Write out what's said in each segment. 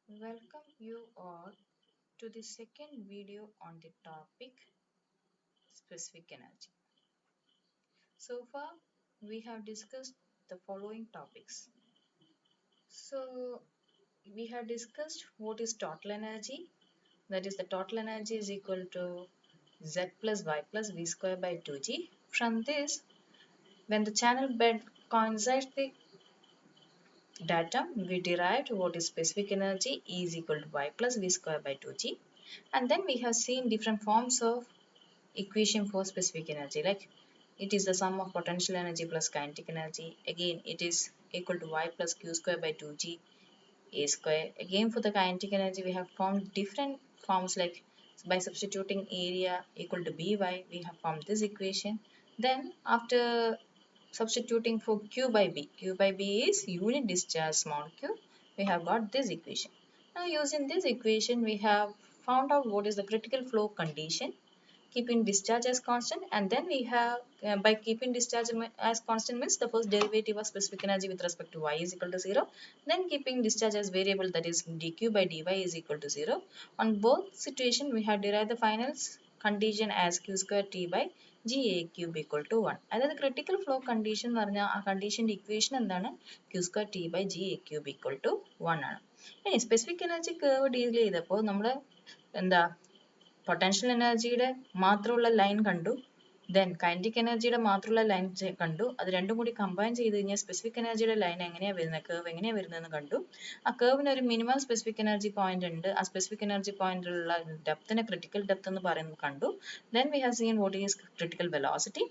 Welcome you all to the second video on the topic specific energy. So far, we have discussed the following topics. So, we have discussed what is total energy. That is, the total energy is equal to Z plus Y plus V square by 2G. From this, when the channel bed coincides the datum, we derived what is specific energy E is equal to Y plus V square by 2G. And then we have seen different forms of equation for specific energy, like it is the sum of potential energy plus kinetic energy. Again, it is equal to Y plus Q square by 2G A square. Again, for the kinetic energy, we have found different forms, like by substituting area equal to By, we have formed this equation. Then after substituting for Q by B is unit discharge small q, we have got this equation. Now using this equation, we have found out what is the critical flow condition, keeping discharge as constant, and then we have by keeping discharge as constant means the first derivative of specific energy with respect to y is equal to 0, then keeping discharge as variable, that is dq by dy is equal to 0. On both situation, we have derived the final condition as q square t by ga cube equal to 1. അതായത് critical flow condition എന്ന് പറഞ്ഞാൽ ആ കണ്ടീഷൻ്റെ equation എന്താണ്, q square t by ga cube equal to 1 ആണ്. ഇനി specific energy curve deal ചെയ്തപ്പോൾ നമ്മൾ എന്താ പൊട്ടൻഷ്യൽ എനർജിയുടെ മാത്രമുള്ള ലൈൻ കണ്ടു, ദെൻ കൈനറ്റിക് എനർജിയുടെ മാത്രമുള്ള ലൈൻ കണ്ടു. അത് രണ്ടും കൂടി കമ്പൈൻ ചെയ്ത് കഴിഞ്ഞാൽ സ്പെസിഫിക് എനർജിയുടെ ലൈൻ എങ്ങനെയാണ് വരുന്നത്, കേർവ് എങ്ങനെയാണ് വരുന്നതെന്ന് കണ്ടു. ആ കേർവിന് ഒരു മിനിമം സ്പെസിഫിക് എനർജി പോയിന്റ് ഉണ്ട്. ആ സ്പെസിഫിക് എനർജി പോയിന്റിലുള്ള ഡെപ്തിനെ ക്രിട്ടിക്കൽ ഡെപ്ത് എന്ന് പറയുന്നത് കണ്ടു. Then we have seen what is critical velocity.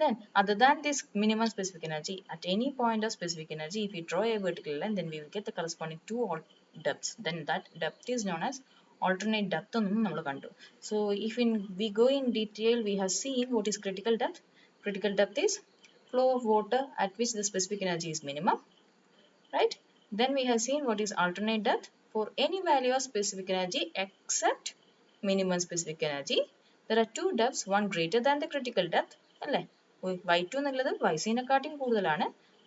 Then, other than this minimum specific energy, at any point of specific energy, if we draw a vertical line, then we will get the corresponding two depths. Then that depth is known as alternate depth. So if we go in detail, we have seen what is critical depth. Critical depth is flow of water at which the specific energy is minimum, right? Then we have seen what is alternate depth for any value of specific energy except minimum specific energy. There are two depths, one greater than the critical depth, അല്ലേ? y2 എന്നുള്ളത് yc-നെക്കാട്ടിയും കൂടുതലാണ്.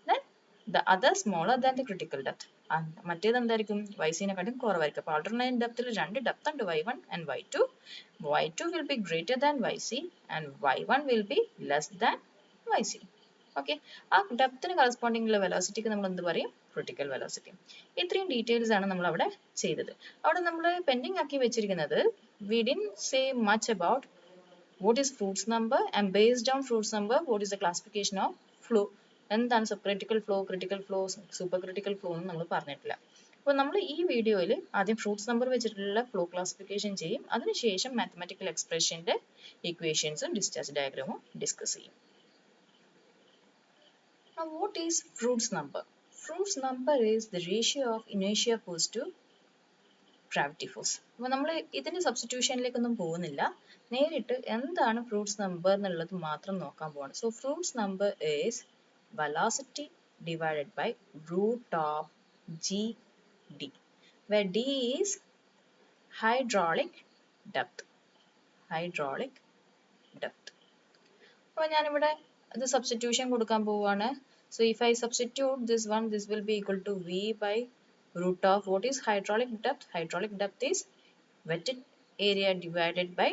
Then the other smaller than the critical depth. മറ്റേത് എന്തായിരിക്കും, yc-നെക്കാട്ടിയും കുറവായിരിക്കും. അപ്പോൾ alternate depthൽ രണ്ട് depth ഉണ്ട്, y1 and y2. y2 will be greater than yc and y1 will be less than yc. Okay, ആ ഡെപ്തിന് കറസ്പോണ്ടിങ് ഉള്ള വെലോസിറ്റിക്ക് നമ്മൾ എന്ത് പറയും, ക്രിട്ടിക്കൽ വെലോസിറ്റി. ഇത്രയും ഡീറ്റെയിൽസ് ആണ് നമ്മൾ അവിടെ ചെയ്തത്. അവിടെ നമ്മൾ പെൻഡിങ് ആക്കി വെച്ചിരിക്കുന്നത്, we didn't say much about what is Fruit's number, and based on Fruit's number, what is the classification of flow. എന്താണ് subcritical flow, super critical flow എന്ന് നമ്മൾ പറഞ്ഞിട്ടില്ല. അപ്പോൾ നമ്മൾ ഈ വീഡിയോയിൽ ആദ്യം ഫ്രൂട്ട്സ് നമ്പർ വെച്ചിട്ടുള്ള ഫ്ലോ ക്ലാസിഫിക്കേഷൻ ചെയ്യും, അതിനുശേഷം മാത്തമാറ്റിക്കൽ എക്സ്പ്രഷൻ്റെ ഇക്വേഷൻസും ഡിസ്ചാർജ് ഡയഗ്രാമും ഡിസ്കസ് ചെയ്യും. Now, what is Fruit's number? Fruit's number is the ratio of inertia force to gravity force. അപ്പോൾ നമ്മൾ ഇതിൻ്റെ സബ്സ്റ്റിറ്റ്യൂഷനിലേക്കൊന്നും പോകുന്നില്ല, നേരിട്ട് എന്താണ് ഫ്രൂട്ട്സ് നമ്പർ എന്നുള്ളത് മാത്രം നോക്കാൻ പോവാണ്. So Froude's number is velocity divided by root of GD, where D is hydraulic depth. Hydraulic depth. അപ്പോൾ ഞാനിവിടെ ഇത് സബ്സ്റ്റിറ്റ്യൂഷൻ കൊടുക്കാൻ പോവുകയാണ്. So if I substitute this one, this will be equal to V by root of what is hydraulic depth? Hydraulic depth is wetted area divided by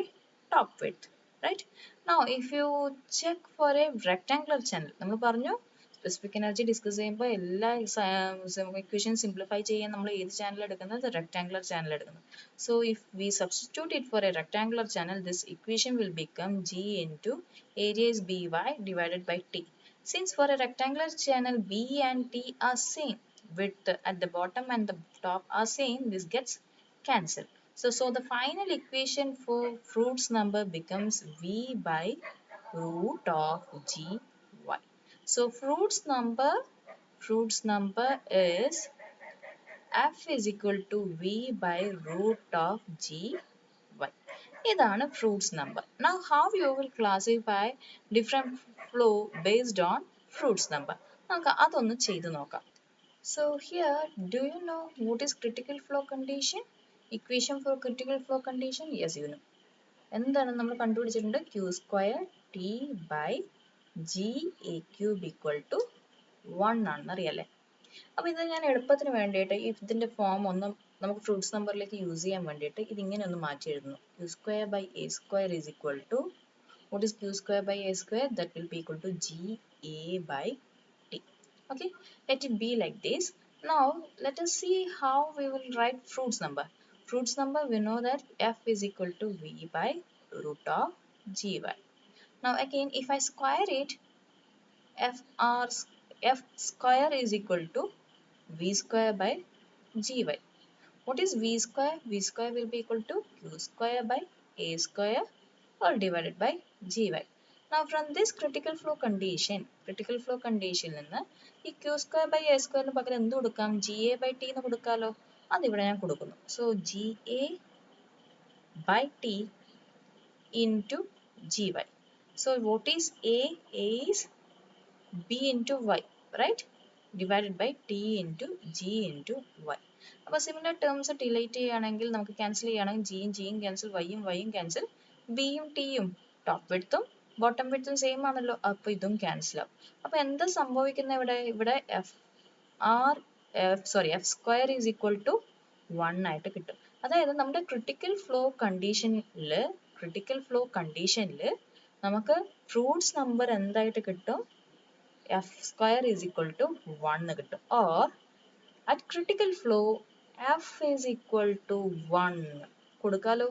top width, right? Now if you check for a rectangular channel, നമ്മൾ പറഞ്ഞു specific energy discuss ചെയ്യുമ്പോൾ എല്ലാ equation simplify ചെയ്യാൻ നമ്മൾ ഏത് channel എടുക്കുന്നത്, rectangular channel എടുക്കുന്നത്. So if we substitute it for a rectangular channel, this equation will become G into area is By divided by T. Since for a rectangular channel B and T are same, width at the bottom and the top are same, this gets cancelled. So the final equation for Fruit's number becomes V by root of Gy. So Fruit's number is F is equal to V by root of Gy. ഇതാണ് fruits number. Now how you will classify different flow based on fruits number, നമുക്ക് അതൊന്ന് ചെയ്തു നോക്കാം. So here, do you know what is critical flow condition? Equation for critical flow condition? Yes, you know. എന്താണ് നമ്മൾ കണ്ടുപിടിച്ചിട്ടുണ്ട്, Q square T by GA cube equal to 1 ആണെന്ന് അറിയാലേ. അപ്പോൾ ഇത് ഞാൻ എളുപ്പത്തിന് വേണ്ടിയിട്ട് ഇതിൻ്റെ ഫോം ഒന്ന് നമുക്ക് ഫ്രൂട്ട്സ് നമ്പറിലേക്ക് യൂസ് ചെയ്യാൻ വേണ്ടിയിട്ട് ഇതിങ്ങനെ ഒന്ന് മാറ്റി എഴുതുന്നു. q square by a square is equal to, what is q square by a square? That will be equal to ga by t. Okay, let it be like this. Now let us see how we will write fruits number. Fruits number, we know that f is equal to v by root of gy. Now again, if I square it, f square is equal to v square by gy. What is v square? V square will be equal to q square by a square all divided by gy. Now from this critical flow condition നിന്ന് ഈ q square by a square ന് പകരം എന്ത് കൊടുക്കാം? ga by t എന്ന് കൊടുക്കാലോ. അതിവിടെ ഞാൻ കൊടുക്കുന്നു. So ga by t into gy. So what is a? A is b into y, right? Divided by t into g into y. അപ്പോൾ similar terms delight ചെയ്യുകയാണെങ്കിൽ നമുക്ക് ക്യാൻസൽ ചെയ്യുകയാണെങ്കിൽ ജിയും ജിയും ക്യാൻസൽ, വൈയും ക്യാൻസൽ, ബിയും ടിയും ടോപ്പ് വിഡ്ത്തും ബോട്ടം വിഡ്ത്തും സെയിം ആണല്ലോ, അപ്പോൾ ഇതും ക്യാൻസൽ ആവും. അപ്പോൾ എന്താ സംഭവിക്കുന്നത് ഇവിടെ F square is equal to 1 ആയിട്ട് കിട്ടും. അതായത് നമ്മുടെ ക്രിട്ടിക്കൽ ഫ്ലോ കണ്ടീഷനിൽ നമുക്ക് ഫ്രൂട്ട്സ് നമ്പർ എന്തായിട്ട് കിട്ടും? f square is equal to 1 കിട്ടും. Or at critical flow f is equal to 1 കൊടുക്കാലോ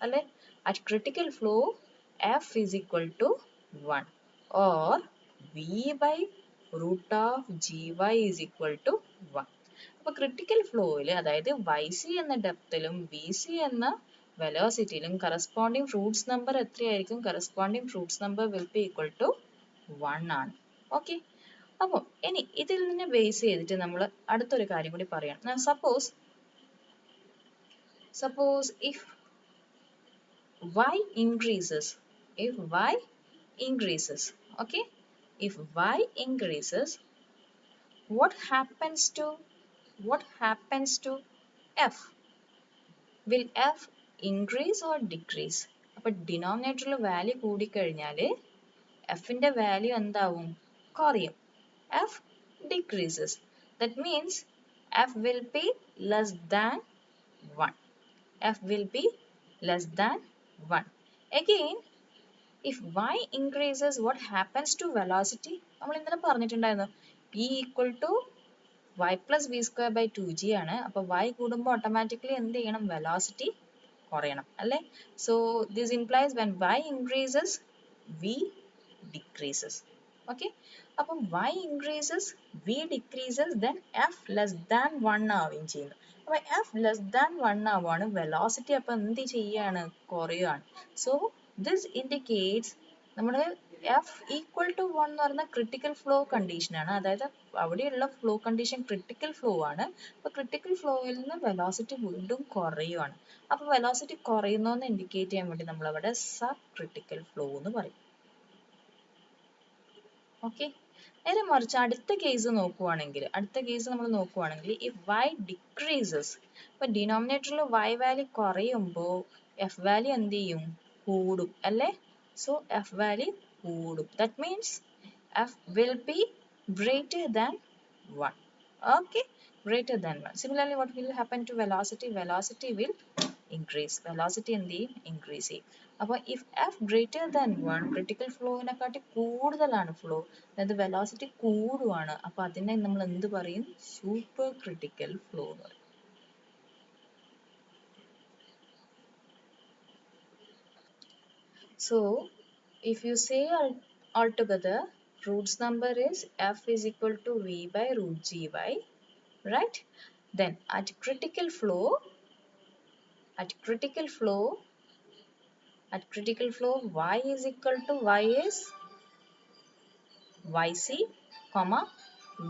അല്ലേ? At critical flow f is equal to 1 or v by root of gy is equal to 1. അപ്പോൾ critical ഫ്ലോയിൽ, അതായത് yc എന്ന ഡെപ്തിലും vc എന്ന വെലോസിറ്റിയിലും corresponding Froude's number എത്രയായിരിക്കും? Corresponding Froude's number will be equal to 1 ആണ്. ഓക്കെ, അപ്പോൾ ഇനി ഇതിൽ നിന്ന് ബേസ് ചെയ്തിട്ട് നമ്മൾ അടുത്തൊരു കാര്യം കൂടി പറയാം. Suppose if y increases, okay, if y increases, what happens to f? Will f increase or decrease? അപ്പോൾ ഡിനോമിനേറ്ററിൽ വാല്യൂ കൂടിക്കഴിഞ്ഞാൽ എഫിൻ്റെ വാല്യൂ എന്താവും? കുറയും. f decreases. That means f will be less than 1. f will be less than 1. Again, if y increases, what happens to velocity? നമ്മൾ ഇന്നലെ പറഞ്ഞിട്ടുണ്ടായിരുന്നു p equal to y plus v square by 2g ആണ്. അപ്പോൾ y കൂടുമ്പോൾ automatically എന്ത് ചെയ്യണം? Velocity കുറയണം അല്ലേ? So this implies when y increases, v decreases. Okay, അപ്പോൾ y increases, v decreases, then f less than 1 ആവുകയും ചെയ്യുന്നു. അപ്പോൾ f less than 1 ആവുകയാണ്, വെലോസിറ്റി അപ്പോൾ എന്ത് ചെയ്യുകയാണ്? കുറയുകയാണ്. സോ ദിസ് ഇൻഡിക്കേറ്റ്സ് നമ്മുടെ f ഈക്വൽ ടു 1 എന്ന് പറയുന്ന ക്രിട്ടിക്കൽ ഫ്ലോ കണ്ടീഷനാണ്. അതായത് അവിടെയുള്ള ഫ്ലോ കണ്ടീഷൻ ക്രിട്ടിക്കൽ ഫ്ലോ ആണ്. അപ്പോൾ ക്രിട്ടിക്കൽ ഫ്ലോയിൽ നിന്ന് വെലോസിറ്റി വീണ്ടും കുറയുകയാണ്. അപ്പോൾ വെലോസിറ്റി കുറയുന്നതെന്ന് ഇൻഡിക്കേറ്റ് ചെയ്യാൻ വേണ്ടി നമ്മളവിടെ സബ് ക്രിട്ടിക്കൽ ഫ്ലോ എന്ന് പറയും. ഓക്കെ, നേരെ മറിച്ച് അടുത്ത കേസ് നമ്മൾ നോക്കുവാണെങ്കിൽ if y decreases, ഇപ്പൊ ഡിനോമിനേറ്ററിൽ y വാല്യൂ കുറയുമ്പോൾ f വാല്യൂ എന്ത് ചെയ്യും? കൂടും അല്ലേ? സോ f വാല്യൂ കൂടും. That means f will be greater than 1. Okay, greater than 1. Similarly, what will happen to velocity? Velocity will increase. Velocity എന്ത് ചെയ്യും? increase ചെയ്യും. അപ്പോൾ if f greater than 1, critical ഫ്ലോവിനെക്കാട്ടി കൂടുതലാണ് ഫ്ലോ, അതായത് വെലോസിറ്റി കൂടുവാണ്, അപ്പോൾ അതിനെ നമ്മൾ എന്ത് പറയും? സൂപ്പർ ക്രിട്ടിക്കൽ ഫ്ലോ എന്ന് പറയും. So if you say all together, Roots number is f is equal to v by root gy, right? Then at critical flow y is equal to y is yc, comma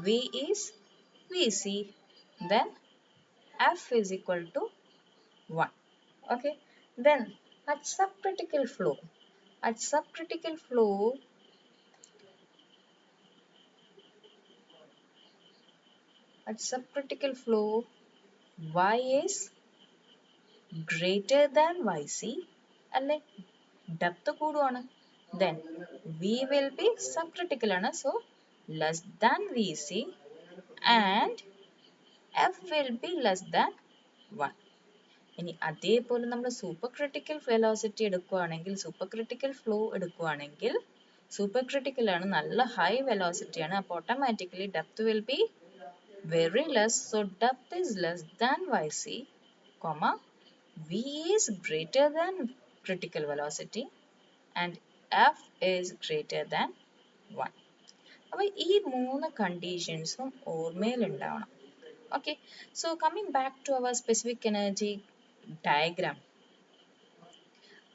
v is vc, then f is equal to 1. Okay, then at subcritical flow y is greater than yc അല്ലേ? Depth കൂടുവാണ്. Then v will be subcritical ആണ്, so less than vc, and F will be less than 1. ഇനി അതേപോലെ നമ്മൾ super critical velocity എടുക്കുകയാണെങ്കിൽ, super critical flow എടുക്കുകയാണെങ്കിൽ, super critical ആണ്, നല്ല high velocity ആണ്. അപ്പോൾ automatically depth will be very less. So depth is less than yc, comma v is greater than critical velocity and f is greater than 1. അപ്പോൾ ഈ മൂന്ന് കണ്ടീഷൻസും ഓർമ്മയിൽ ഉണ്ടാവണം. Okay, so coming back to our specific energy diagram.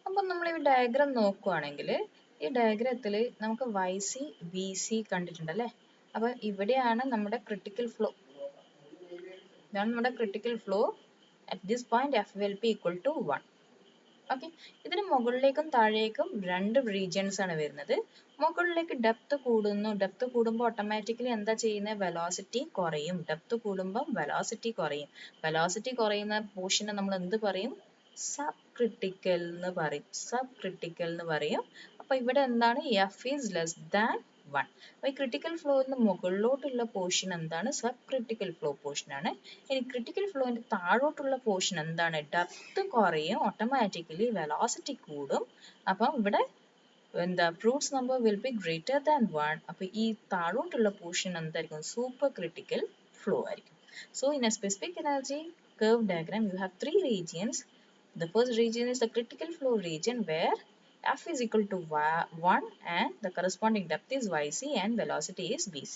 അപ്പം നമ്മൾ ഈ diagram നോക്കുകയാണെങ്കിൽ, ഈ ഡയഗ്രത്തിൽ നമുക്ക് വൈ സി വി സി കണ്ടിട്ടുണ്ടല്ലേ. അപ്പോൾ ഇവിടെയാണ് നമ്മുടെ ക്രിട്ടിക്കൽ ഫ്ലോ. ഇതാണ് നമ്മുടെ critical flow. At this point F will be equal to 1. Okay, ഇതിന് മുകളിലേക്കും താഴേക്കും രണ്ട് റീജിയൻസ് ആണ് വരുന്നത്. മുകളിലേക്ക് ഡെപ്ത് കൂടുന്നു. ഡെപ്ത് കൂടുമ്പോൾ ഓട്ടോമാറ്റിക്കലി എന്താ ചെയ്യുന്നത്? വെലോസിറ്റി കുറയും. ഡെപ്ത് കൂടുമ്പോൾ വെലോസിറ്റി കുറയും. വെലോസിറ്റി കുറയുന്ന പോർഷനെ നമ്മൾ എന്ത് പറയും? സബ് ക്രിട്ടിക്കൽ എന്ന് പറയും. സബ് ക്രിട്ടിക്കൽ എന്ന് പറയും. അപ്പോൾ ഇവിടെ എന്താണ്? F is less than 1. അപ്പോൾ ഈ ക്രിട്ടിക്കൽ ഫ്ലോന്ന് മുകളിലോട്ടുള്ള പോർഷൻ എന്താണ്? സബ് ക്രിട്ടിക്കൽ ഫ്ലോ പോർഷൻ ആണ്. ഇനി ക്രിട്ടിക്കൽ ഫ്ലോന്റെ താഴോട്ടുള്ള പോർഷൻ എന്താണ്? ഡെപ്ത് കുറയും, ഓട്ടോമാറ്റിക്കലി വെലോസിറ്റി കൂടും. അപ്പം ഇവിടെ എന്താ? Fruits number will be greater than 1. അപ്പോൾ ഈ താഴോട്ടുള്ള പോർഷൻ എന്തായിരിക്കും? സൂപ്പർ ക്രിട്ടിക്കൽ ഫ്ലോ ആയിരിക്കും. So in A specific energy curve diagram you have three regions. The first region is the critical flow region where F is equal to 1 and the corresponding depth is yc and velocity is vc.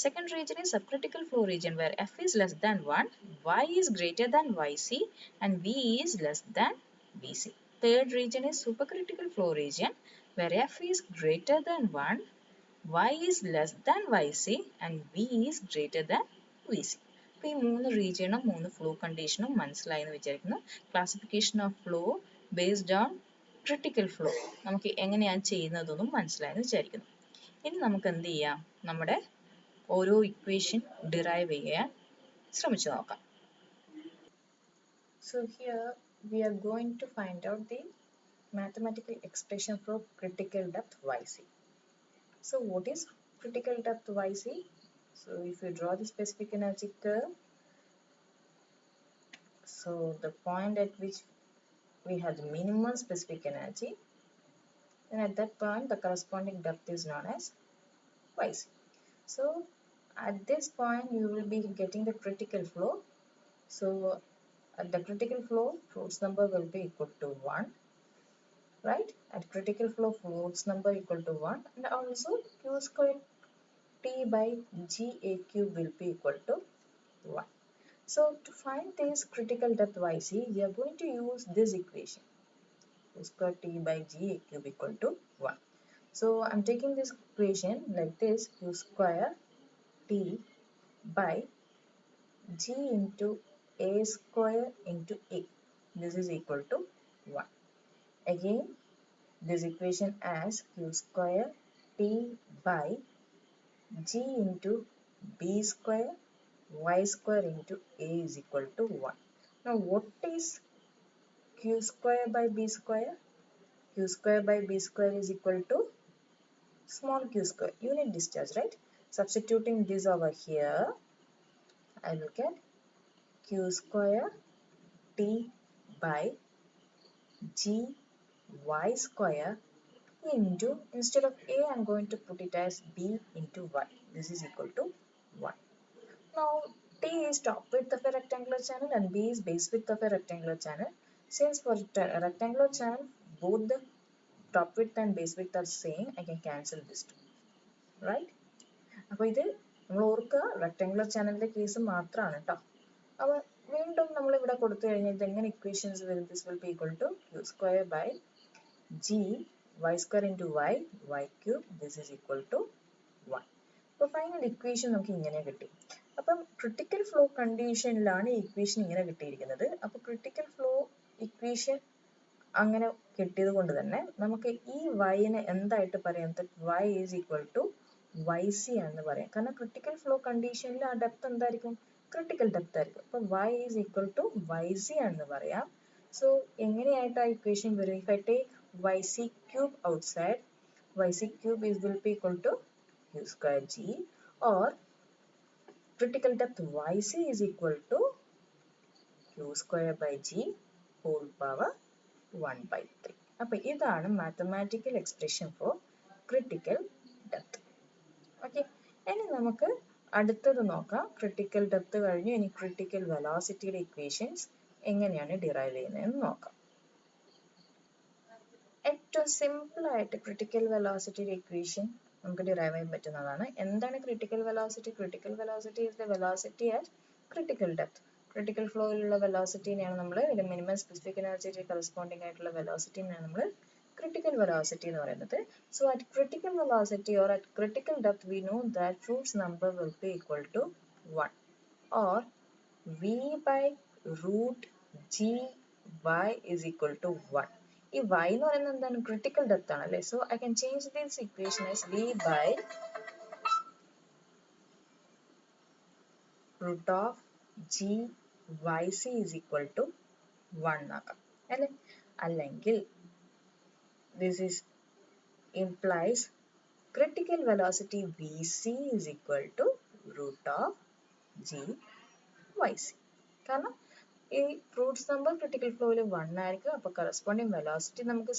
Second region is subcritical flow region where F is less than 1, y is greater than yc and v is less than vc. Third region is supercritical flow region where F is greater than 1, y is less than yc and v is greater than vc. അപ്പോൾ ഈ മൂന്ന് റീജിയനും മൂന്ന് flow കണ്ടീഷനും മനസ്സിലായി എന്ന് വിചാരിക്കുന്നു. Classification of flow based on critical flow നമുക്ക് എങ്ങനെയാണ് ചെയ്യുന്നതെന്നും മനസ്സിലായെന്ന് വിചാരിക്കുന്നു. ഇനി നമുക്ക് എന്ത് ചെയ്യാം? നമ്മുടെ ഓരോ ഇക്വേഷൻ ഡിറൈവ് ചെയ്യാൻ ശ്രമിച്ചു നോക്കാം. So here we are going to find out the mathematical expression for critical depth yc. So what is critical depth yc? So if you draw the specific energy curve, so the point at which we have the minimum specific energy, and at that point the corresponding depth is known as yc. So at this point you will be getting the critical flow. So at the critical flow, Froude number will be equal to 1, right? At critical flow, Froude number equal to 1, and also q square T by Ga cube will be equal to 1. So to find this critical depth yc, we are going to use this equation. Q square T by Ga cube equal to 1. So I'm taking this equation like this: Q square T by G into A square into A. This is equal to 1. Again, this equation as Q square T by G into B square y square into A is equal to 1. Now what is Q square by B square? Q square by B square is equal to small q square, unit discharge, right? Substituting this over here, I will get Q square T by G y square into, instead of A I am going to put it as B into y. This is equal to 1. Now T is top width of a rectangular channel and B is base width of a rectangular channel. Since for a rectangular channel both the top width and base width are same, I can cancel this two, right? അപ്പോൾ ഇത് നമ്മൾ ഓർക്കുക rectangular ചാനലിൻ്റെ case മാത്രമാണ് കേട്ടോ. അപ്പോൾ വീണ്ടും നമ്മൾ ഇവിടെ കൊടുത്തു കഴിഞ്ഞാൽ ഇതെങ്ങനെ ഇക്വേഷൻസ് വരും? This will be equal to Q square by G y square into y, y cube, this is equal to 1. അപ്പോൾ ഫൈനൽ ഇക്വേഷൻ നമുക്ക് ഇങ്ങനെ കിട്ടി. അപ്പം ക്രിട്ടിക്കൽ ഫ്ലോ കണ്ടീഷനിലാണ് ഈ ഇക്വേഷൻ ഇങ്ങനെ കിട്ടിയിരിക്കുന്നത്. അപ്പോൾ ക്രിട്ടിക്കൽ ഫ്ലോ ഇക്വേഷൻ അങ്ങനെ കിട്ടിയത് കൊണ്ട് തന്നെ നമുക്ക് ഈ വൈനെ എന്തായിട്ട് പറയാം? y is equal to yc എന്ന് പറയാം. കാരണം ക്രിട്ടിക്കൽ ഫ്ലോ കണ്ടീഷനിൽ ആ ഡെപ്ത് എന്തായിരിക്കും? ക്രിട്ടിക്കൽ ഡെപ്ത് ആയിരിക്കും. അപ്പോൾ y is equal to yc എന്ന് പറയാം. സോ എങ്ങനെയായിട്ട് ആ ഇക്വേഷൻ വരും? If I take yc cube outside, yc cube will be equal to q square g, or critical depth yc is equal to q square by g whole power 1 by 3. അപ്പോൾ ഇതാണ് mathematical expression for critical depth. Okay, ഇനി നമുക്ക് അടുത്തത് നോക്കാം. Critical depth കഴിഞ്ഞ് ഇനി critical വെലോസിറ്റിയുടെ equations എങ്ങനെയാണ് ഡിറൈവ് ചെയ്യുന്നതെന്ന് നോക്കാം. ഏറ്റവും സിമ്പിൾ ആയിട്ട് ക്രിട്ടിക്കൽ വെലോസിറ്റിയുടെ ഇക്വേഷൻ നമുക്ക് ഡിറൈവ് ചെയ്യാൻ പറ്റുന്നതാണ്. എന്താണ് critical velocity? Critical velocity is the velocity at critical depth. Critical ഫ്ലോയിലുള്ള വെലോസിറ്റിനെയാണ് നമ്മൾ മിനിമം സ്പെസിഫിക് എനർജിക്ക് കറസ്പോണ്ടിങ് ആയിട്ടുള്ള വെലോസിറ്റിനെയാണ് നമ്മൾ critical velocity എന്ന് പറയുന്നത്. So at critical velocity or at critical depth we know that Froude's number will be equal to 1 or v by root g y is equal to 1. ഈ y എന്ന് പറയുന്നത് എന്താണ്? Critical depth ആണല്ലേ. So I can change this equation as v by root of g yc is equal to 1 ആക്കാം അല്ലേ. അല്ലെങ്കിൽ this is implies critical velocity vc is equal to root of g yc. കാരണം ഈ Froude's number critical flowയിൽ 1 ആയിരിക്കും. അപ്പോൾ corresponding velocity നമുക്ക്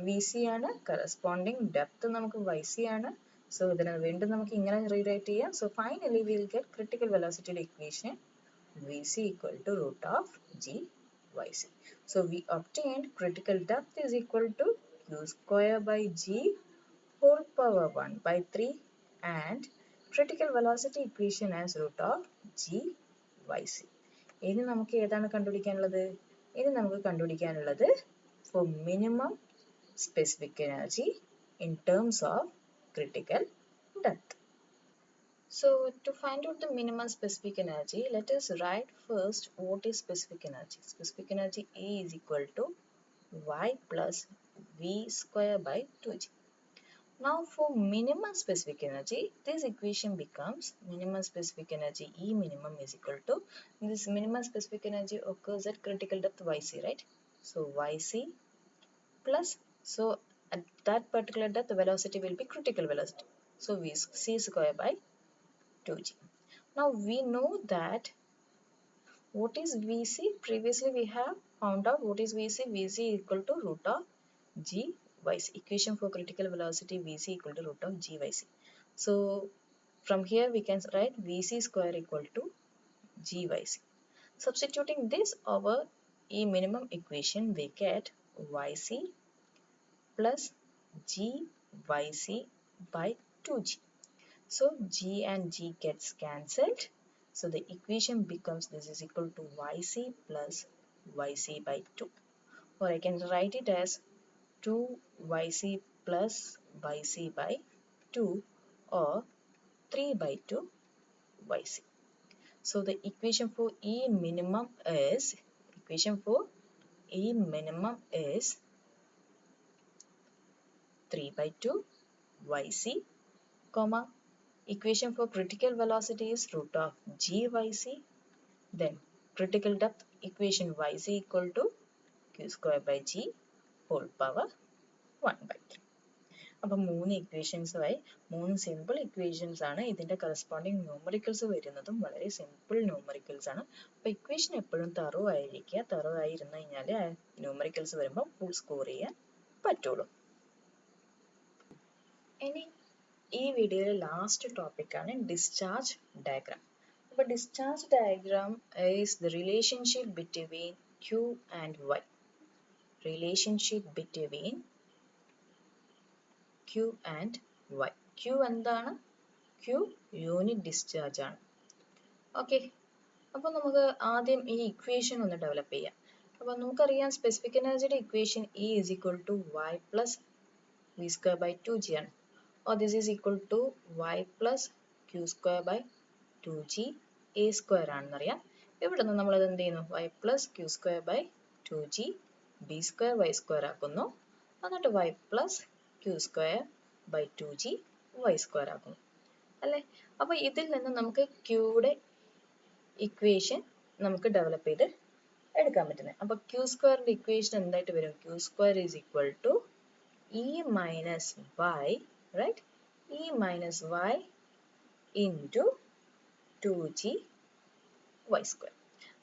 vc ആണ്, corresponding depth നമുക്ക് yc ആണ്. So ഇതിനെ വീണ്ടും നമുക്ക് ഇങ്ങനെ rewrite ചെയ്യാം. So finally we will get critical velocity equation vc equal to root of g yc. So we obtained critical depth is equal to q square by g whole power 1 by 3 and critical velocity equation as root of g yc. ഇനി നമുക്ക് ഏതാണ് കണ്ടുപിടിക്കാനുള്ളത്? ഇനി നമുക്ക് കണ്ടുപിടിക്കാനുള്ളത് for minimum specific energy in terms of critical depth. So to find out the minimum specific energy, let us write first what is specific energy. Specific energy E is equal to y plus v square by 2g. Now for minimum specific energy, this equation becomes minimum specific energy E minimum is equal to, this minimum specific energy occurs at critical depth yc, right? So yc plus, so at that particular depth the velocity will be critical velocity. So vc square by 2g. Now we know that what is vc? Previously we have found out what is vc. Vc equal to root of g yc. Equation for critical velocity vc equal to root of g yc. So from here we can write vc square equal to g yc. Substituting this over a minimum equation, we get yc plus g yc by 2g. So g and g gets cancelled. So the equation becomes this is equal to yc plus yc by 2. Or I can write it as 2yc plus yc by 2 or 3 by 2 yc. So the equation for E minimum is 3 by 2 yc, comma, equation for critical velocity is root of g yc, then critical depth equation yc equal to q square by g whole power 1 by 3. അപ്പോൾ 3 ഇക്വേഷൻസുമായി 3 simple equations ആണ്. ഇതിൻ്റെ corresponding numericals വരുന്നതും വളരെ simple numericals ആണ്. അപ്പോൾ equation എപ്പോഴും thorough ആയിരിക്കുക. Thorough ആയിരുന്നു കഴിഞ്ഞാൽ ന്യൂമറിക്കൽസ് വരുമ്പോൾ ഫുൾ സ്കോർ ചെയ്യാൻ പറ്റുള്ളൂ. ഇനി ഈ വീഡിയോയിലെ ലാസ്റ്റ് ടോപ്പിക്കാണ് ഡിസ്ചാർജ് ഡയഗ്രാം. അപ്പോൾ discharge diagram is the relationship between Q and Y. Relationship between Q and Y. Q എന്താണ്? Q യൂണിറ്റ് ഡിസ്ചാർജ് ആണ്. ഓക്കെ, അപ്പോൾ നമുക്ക് ആദ്യം ഈ ഇക്വേഷൻ ഒന്ന് ഡെവലപ്പ് ചെയ്യാം. അപ്പോൾ നമുക്കറിയാം സ്പെസിഫിക് എനർജിയുടെ equation E is equal to y plus v square by 2g ആണ്. or this is equal to y plus q square by 2g a square ആണെന്നറിയാം. ഇവിടെ നിന്ന് നമ്മളത് എന്ത് ചെയ്യുന്നു? y plus q square by 2g b square y square ആക്കുന്നു. എന്നിട്ട് y plus q square by 2g y square ആക്കുന്നു അല്ലേ. അപ്പോൾ ഇതിൽ നിന്ന് നമുക്ക് qയുടെ ഇക്വേഷൻ നമുക്ക് ഡെവലപ്പ് ചെയ്ത് എടുക്കാൻ പറ്റുന്നത്. അപ്പോൾ q സ്ക്വയറിന്റെ ഇക്വേഷൻ എന്തായിട്ട് വരും? q square is equal to e minus y, right? e minus y into 2g y square.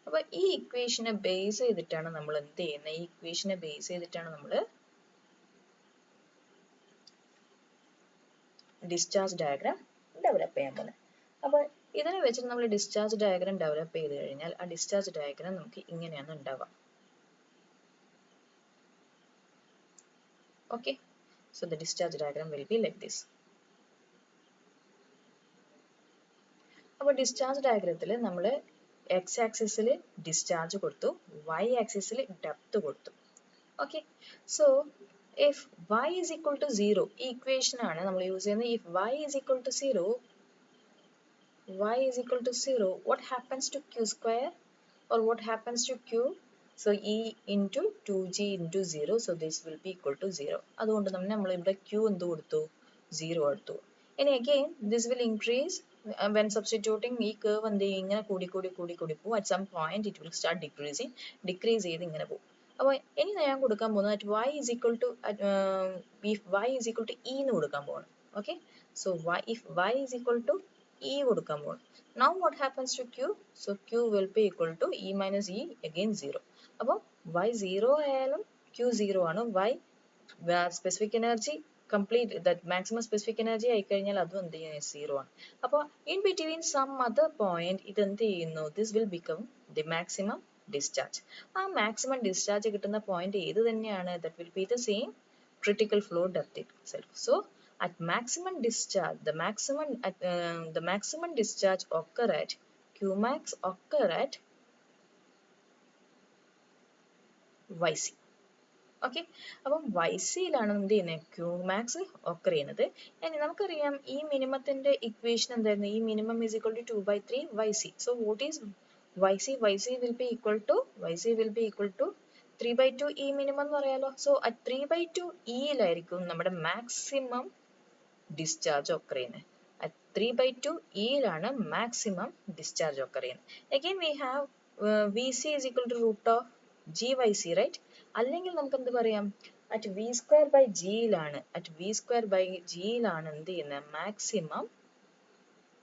അപ്പോൾ ഈ ഇക്വേഷനെ ബേസ് ചെയ്തിട്ടാണ് നമ്മൾ എന്ത് ചെയ്യുന്നത്? ഈ ഇക്വേഷനെ ബേസ് ചെയ്തിട്ടാണ് നമ്മൾ ഡിസ്ചാർജ് ഡയഗ്രാം ഡെവലപ്പ് ചെയ്യാൻ പോകുന്നത്. അപ്പോൾ ഇതിനെ വെച്ചിട്ട് നമ്മൾ ഡിസ്ചാർജ് ഡയഗ്രാം ഡെവലപ്പ് ചെയ്ത് കഴിഞ്ഞാൽ ആ ഡിസ്ചാർജ് ഡയഗ്രാം നമുക്ക് ഇങ്ങനെയാണ് ഉണ്ടാവുക. Okay, so the discharge diagram will be like this. അപ്പോൾ ഡിസ്ചാർജ് ഡയഗ്രത്തിൽ നമ്മൾ എക്സ് ആക്സിസിൽ ഡിസ്ചാർജ് കൊടുത്തു, വൈ ആക്സിസിൽ ഡെപ്ത് കൊടുത്തു. Okay, so if y is equal to 0, ഈ ഇക്വേഷൻ ആണ് നമ്മൾ യൂസ് ചെയ്യുന്നത്. If y is equal to 0, what happens to q square or what happens to q? So e into 2g into 0, so this will be equal to 0. അതുകൊണ്ട് നമ്മൾ ഇവിടെ q എന്ത് കൊടുത്തു? 0 എടുത്തു. ഇനി again this will increase when substituting. ഈ curve എന്ത് ചെയ്യും? ഇങ്ങനെ കൂടി പോകും. At some point it will start decrease ചെയ്ത് ഇങ്ങനെ പോകും. അപ്പോൾ ഇനി ഞാൻ കൊടുക്കാൻ പോകുന്നത് at y is equal to if y is equal to e എന്ന് കൊടുക്കാൻ പോകണം. Okay, so if y is equal to e കൊടുക്കാൻ പോകണം. Now what happens to q? So q will be equal to e minus e, again 0. അപ്പോൾ y 0 ആയാലും q 0 ആണ്. y specific energy complete, that maximum specific energy ആയി കഴിഞ്ഞാൽ അതും എന്ത് ചെയ്യുന്നത്? 0 ആണ്. അപ്പോൾ in between some other point ഇത് എന്ത് ചെയ്യുന്നു? This will become the maximum discharge. ആ maximum discharge കിട്ടുന്ന point ഏത് തന്നെയാണ്? That will be the same critical flow depth itself. So at maximum discharge, the maximum discharge occur at Qmax occur at YC. Okay, അപ്പം YC-യിലാണ് എന്ത് ചെയ്യുന്നത്? Qmax occur ചെയ്യുന്നത്. ഇനി നമുക്കറിയാം ഈ മിനിമത്തിന്റെ ഇക്വേഷൻ എന്തായിരുന്നു? ഈ minimum is equal to 2/3 YC. So what is YC? YC will be equal to 3/2 E minimum എന്ന് പറയാലോ. So at 3/2 E-യിലായിരിക്കും നമ്മുടെ മാക്സിമം ഡിസ്ചാർജ് occur ചെയ്യുന്നത്. At 3/2 E-യിലാണ് മാക്സിമം ഡിസ്ചാർജ് occur ചെയ്യുന്നത്. Again we have VC is equal to root of GYC, right? അല്ലെങ്കിൽ നമുക്ക് എന്ത് പറയാം? at V square by G-യിലാണ് എന്ത് ചെയ്യുന്നത്? മാക്സിമം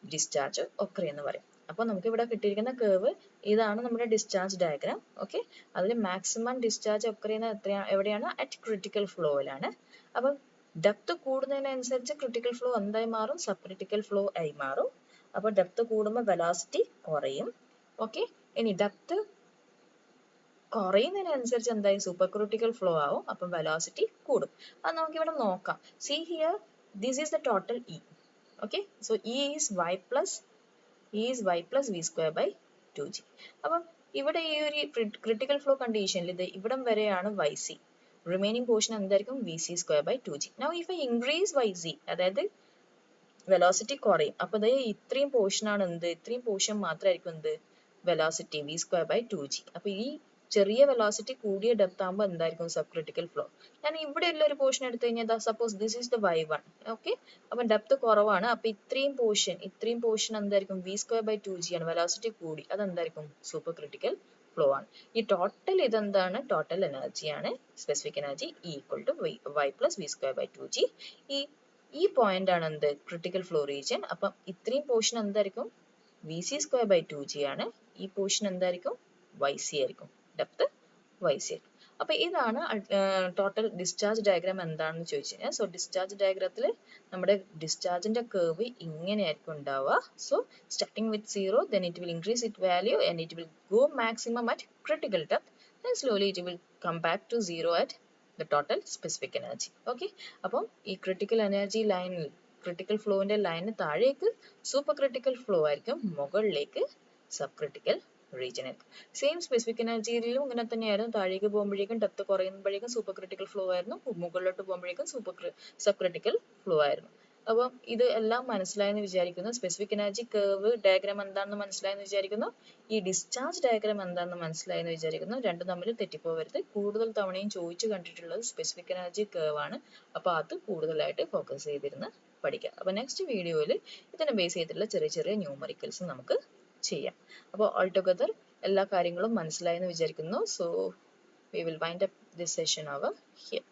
ഡിസ്ചാർജ് occur എന്ന് പറയും. അപ്പോൾ നമുക്ക് ഇവിടെ കിട്ടിയിരിക്കുന്ന കേർവ് ഇതാണ് നമ്മുടെ ഡിസ്ചാർജ് ഡയഗ്രാം. ഓക്കെ, അതിൽ മാക്സിമം ഡിസ്ചാർജ് occur ചെയ്യുന്ന എവിടെയാണ്? at ക്രിട്ടിക്കൽ ഫ്ലോയിലാണ്. അപ്പം ഡെപ്ത് കൂടുന്നതിനനുസരിച്ച് ക്രിട്ടിക്കൽ ഫ്ലോ എന്തായി മാറും? സബ് ക്രിട്ടിക്കൽ ഫ്ലോ ആയി മാറും. അപ്പോൾ ഡെപ്ത് കൂടുമ്പോൾ വെലോസിറ്റി കുറയും. ഓക്കെ, ഇനി ഡെപ്ത് കുറയുന്നതിനനുസരിച്ച് എന്തായി? സൂപ്പർ ക്രിട്ടിക്കൽ ഫ്ലോ ആവും. അപ്പം വെലോസിറ്റി കൂടും. അത് നമുക്ക് ഇവിടെ നോക്കാം. See here, this is the total E. Okay, so E is y plus v square by 2g. അപ്പം ഇവിടെ ഈ ഒരു ക്രിട്ടിക്കൽ ഫ്ലോ കണ്ടീഷനിൽ ഇത് ഇവിടം വരെയാണ് YC. റിമൈനിങ് പോർഷൻ എന്തായിരിക്കും? VC square by 2g. Now if I increase YC, അതായത് വെലോസിറ്റി കുറയും. അപ്പോൾ ഇത്രയും പോർഷൻ ആണ് എന്ത്? ഇത്രയും പോർഷൻ മാത്രമായിരിക്കും എന്ത്? Velocity V square by 2g. അപ്പോൾ ഈ ചെറിയ വെലോസിറ്റി കൂടിയ ഡെപ്ത് ആകുമ്പോൾ എന്തായിരിക്കും? Sub critical flow. ഞാൻ ഇവിടെ ഉള്ള ഒരു പോർഷൻ എടുത്തു കഴിഞ്ഞാൽ suppose this is the y1. Okay, അപ്പം ഡെപ്ത് കുറവാണ്. അപ്പോൾ ഇത്രയും പോർഷൻ എന്തായിരിക്കും? V square by 2g ആണ്. വെലോസിറ്റി കൂടി, അതെന്തായിരിക്കും? സൂപ്പർ ക്രിട്ടിക്കൽ ഫ്ലോ ആണ്. ഈ ടോട്ടൽ ഇതെന്താണ്? ടോട്ടൽ എനർജിയാണ്. Specific energy E equal to y plus v square by 2g. ഈ പോയിന്റ് ആണ് എന്ത്? Critical flow region. അപ്പം ഇത്രയും പോർഷൻ എന്തായിരിക്കും? VC square by 2g ആണ്. ഈ പോർഷൻ എന്തായിരിക്കും? YC ആയിരിക്കും. ഡെപ്ത് YC ആയിരിക്കും. അപ്പൊ ഇതാണ് ടോട്ടൽ ഡിസ്ചാർജ് ഡയഗ്രാം എന്താണെന്ന് ചോദിച്ചു കഴിഞ്ഞാൽ. സോ ഡിസ്ചാർജ് ഡയഗ്രത്തിൽ നമ്മുടെ ഡിസ്ചാർജിന്റെ കേർവ് ഇങ്ങനെയായിരിക്കും ഉണ്ടാവുക. So starting with 0, then it will increase its value and it will go maximum at critical depth, then slowly it will come back to 0 at the total specific energy. Okay, അപ്പം ഈ critical energy ലൈനിൽ, critical ഫ്ലോവിന്റെ ലൈനിന് താഴേക്ക് super critical flow ആയിരിക്കും, മുകളിലേക്ക് sub critical region ആയിരിക്കും. Same specific എനർജിയിലും ഇങ്ങനെ തന്നെയായിരുന്നു. താഴേക്ക് പോകുമ്പോഴേക്കും ഡെപ്ത് കുറയുമ്പോഴേക്കും സൂപ്പർ ക്രിട്ടിക്കൽ ഫ്ലോ ആയിരുന്നു, മുകളിലോട്ട് പോകുമ്പോഴേക്കും സബ് ക്രിട്ടിക്കൽ ഫ്ലോ ആയിരുന്നു. അപ്പം ഇത് എല്ലാം മനസ്സിലായെന്ന് വിചാരിക്കുന്നു. സ്പെസിഫിക് എനർജി കർവ് ഡയഗ്രാം എന്താണെന്ന് മനസ്സിലായെന്ന് വിചാരിക്കുന്നു. ഈ ഡിസ്ചാർജ് ഡയഗ്രാം എന്താണെന്ന് മനസ്സിലായെന്ന് വിചാരിക്കുന്നു. രണ്ടും തമ്മിൽ തെറ്റിപ്പോവരുത്. കൂടുതൽ തവണയും ചോദിച്ചു കണ്ടിട്ടുള്ളത് സ്പെസിഫിക് എനർജി കർവ് ആണ്. അപ്പോൾ അത് കൂടുതലായിട്ട് ഫോക്കസ് ചെയ്തിരുന്ന് പഠിക്കാം. അപ്പോൾ നെക്സ്റ്റ് വീഡിയോയിൽ ഇതിനെ ബേസ് ചെയ്തിട്ടുള്ള ചെറിയ ചെറിയ ന്യൂമറിക്കൽസ് നമുക്ക് ചെയ്യാം. അപ്പോൾ ഓൾ ടുഗദർ എല്ലാ കാര്യങ്ങളും മനസ്സിലായെന്ന് വിചാരിക്കുന്നു. So we will wind up this session over here.